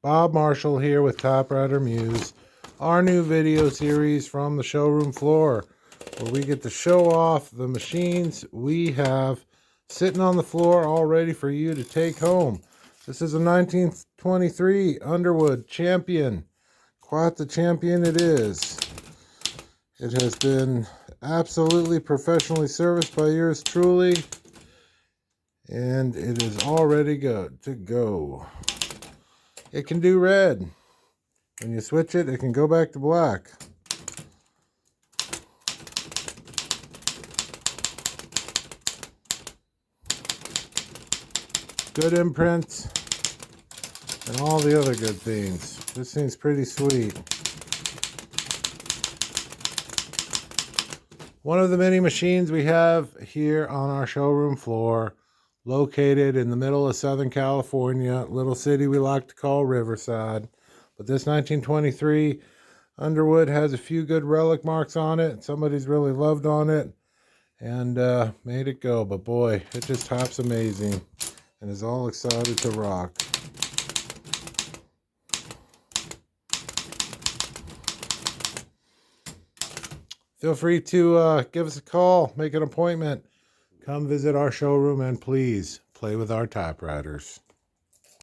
Bob Marshall here with Typewriter Muse, our new video series from the showroom floor, where we get to show off the machines we have sitting on the floor all ready for you to take home. This is a 1923 Underwood Champion. Quite the champion it is. It has been absolutely professionally serviced by yours truly, and it is all ready to go. It can do red. When you switch it, it can go back to black. Good imprints and all the other good things. This thing's pretty sweet. One of the many machines we have here on our showroom floor, located in the middle of Southern California, little city we like to call Riverside. But this 1923 Underwood has a few good relic marks on it. Somebody's really loved on it and made it go. But boy, it just hops amazing and is all excited to rock. Feel free to give us a call, make an appointment. Come visit our showroom and please play with our typewriters.